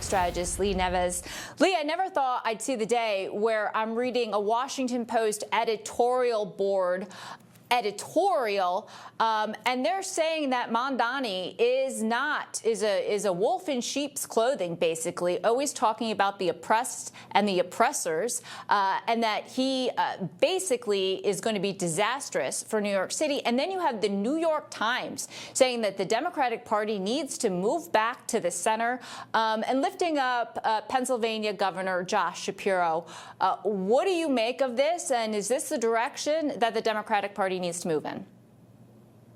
Strategist Lee Neves. Lee, I never thought I'd see the day where I'm reading a Washington Post editorial board and they're saying that Mamdani is a wolf in sheep's clothing, basically, always talking about the oppressed and the oppressors, and that he basically is going to be disastrous for New York City. And then you have the New York Times saying that the Democratic Party needs to move back to the center, and lifting up Pennsylvania Governor Josh Shapiro. What do you make of this? And is this the direction that the Democratic Party needs to move in?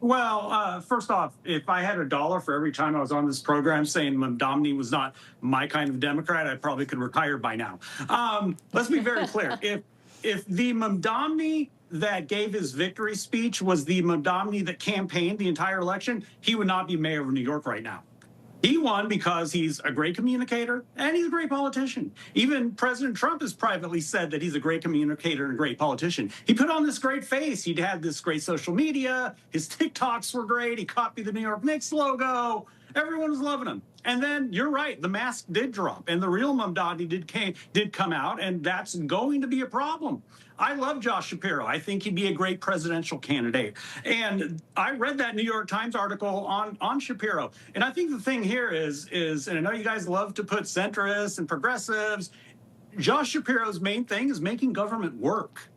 Well, first off, if I had $1 for every time I was on this program saying Mamdani was not my kind of Democrat, I probably could retire by now. Let's be very clear. If the Mamdani that gave his victory speech was the Mamdani that campaigned the entire election, he would not be mayor of New York right now. He won because he's a great communicator and he's a great politician. Even President Trump has privately said that he's a great communicator and a great politician. He put on this great face. He'd had this great social media. His TikToks were great. He copied the New York Knicks logo. Everyone was loving him. And then you're right, the mask did drop and the real Mamdani did come out, and that's going to be a problem. I love Josh Shapiro. I think he'd be a great presidential candidate. And I read that New York Times article on Shapiro. And I think the thing here is, and I know you guys love to put centrists and progressives, Josh Shapiro's main thing is making government work.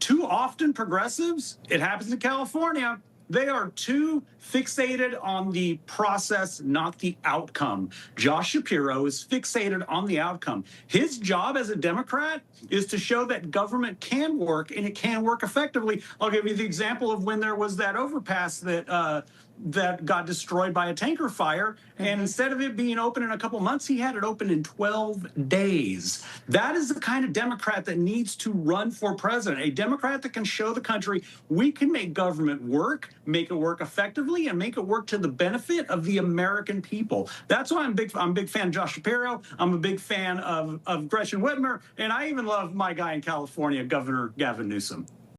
Too often progressives, it happens in California, they are too fixated on the process, not the outcome. Josh Shapiro is fixated on the outcome. His job as a Democrat is to show that government can work, and it can work effectively. I'll give you the example of when there was that overpass that got destroyed by a tanker fire. And instead of it being open in a couple months, he had it open in 12 days. That is the kind of Democrat that needs to run for president. A Democrat that can show the country we can make government work, make it work effectively, and make it work to the benefit of the American people. That's why I'm a big fan of Josh Shapiro. I'm a big fan of Gretchen Whitmer. And I even love my guy in California, Governor Gavin Newsom.